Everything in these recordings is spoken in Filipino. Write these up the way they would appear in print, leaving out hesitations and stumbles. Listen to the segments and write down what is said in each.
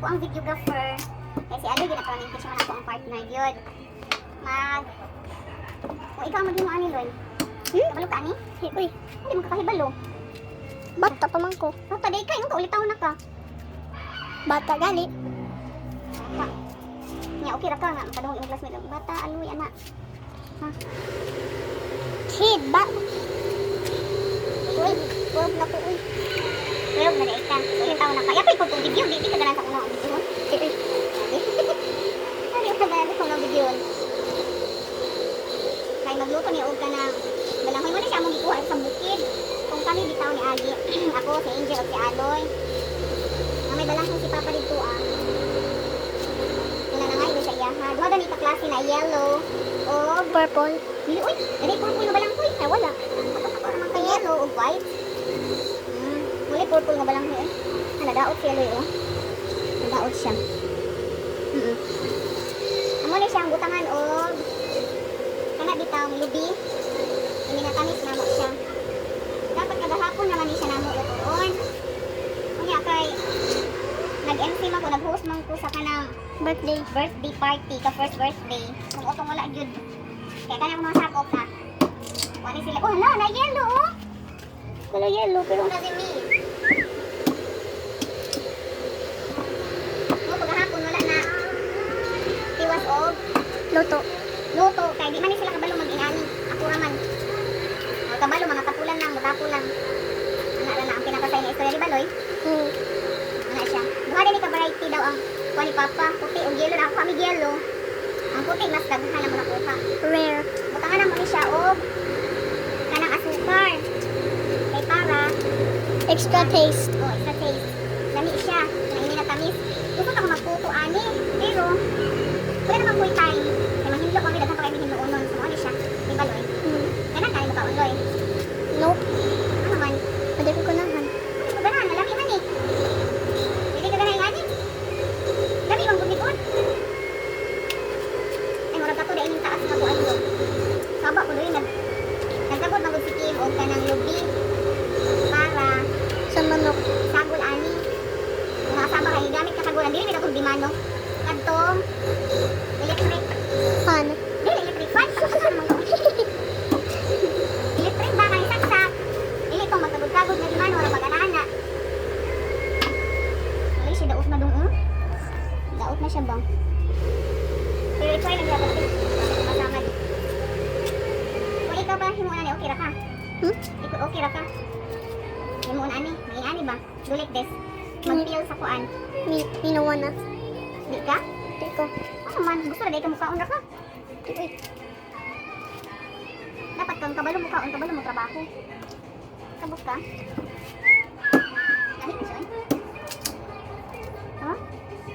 ako ang videographer. Kasi ano yun, ako ang siya ako ang partner yun. Kung ikaw maging mo ani, Loy. Kabalo ka ani? Uy, Hindi mo kakahibalo. bata pa man ko. Bata, day ka, yung kaulit taon na ka. Bata gali. Bata. Nga, okay ra ka nga, makadungog yung classmate. Bata, aloy, anak. Ha? Kid, ba? Uy, 12 na po, uy. 12 na day ka. Ulit taon na ka. Yapay ko itong video, di ka ganan sa unang video. Ano yung kagalit ko ng video? Kaya magluto niya og ka ng balanghoy mo na siya mong ikuha sa bukid. Kung kami bitaw ni Agi, ako, si Angel o si Aloy. Na may balanghoy si Papa dito Nanangay ko sa iyaha. Duha gani ka klase na yellow o Purple. dili uy, dili purple nga balanghoy. Ay wala. Ako naman ka yellow o white. Muli purple nga balanghoy. Nadaot si Aloy Nadaot siya. Amo ni siya ang butangan og kana bitaw lubi. Minatamis na mo siya. Dapat kada hapon naman ni siya namo lutuon. Unya kay nag-MC man ko, nag-host man ko sa kanang Birthday. birthday party, ka first birthday. Kung otong wala gyud. Kaya kana ko mga sakop na. Wala sila. Oh, na yellow oh. Wala yellow pero Pero na si me. Mo pagahapon wala na. Tiwas og luto. luto kay di man ni sila kabalo mag-inani. Ako raman. O kabalo mga tapulan lang, mutapo lang. Ana ra na ang pinakasay na istorya di baloy. Ana siya. Duha din ka variety daw ang kuha ni Papa, puti o yellow na ako kami yellow. Ang puti mas daghan na mo nakuha. Rare. Butangan na mo ni siya og kanang asukar. Kay para Extra taste. extra taste. Lami siya, naini na tamis. Gusto ko magputo ani, pero wala naman full time. Kaya mahinlo kami daghan pa kami hinlo unon sa mo ni siya. Di ba loy? Kana kay mo kaon loy. Nope. Ano man? Pwede ko kunahan. Ano ba na? Lami man eh. Hindi ka ganay ngani. Lami bang gumikon? Ay murag ka to dai ning taas na buan ko. Saba ko doy nagkabot magud si Kim og kanang lubi para Sa manok. sagol ani. Kung asama kay gamit ka sagulan dili kita kung di mano. Kadtong electric. Pan. Dili electric fan. Electric ba kay saksak. Dili tong magkagod-kagod na di mano wala maganana. Wala siya daot na dong. Daot na siya bang? Pero i-try lang siya pati. Masama di. Kung ikaw ba himuan ni okay ra ka? Ikaw okay ra ka? Himuan ani, may ani ba? Do like this. Mag-feel sa kuan. Minawa na. Di ka? Di ko. Ano man, gusto na dahil ka mukhaon ra ka. Uy. Dapat kang kabalo mukhaon, kabalo mo trabaho. Sabot ka? Dali ka siya eh. Ha?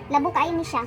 Labo kayo ni siya.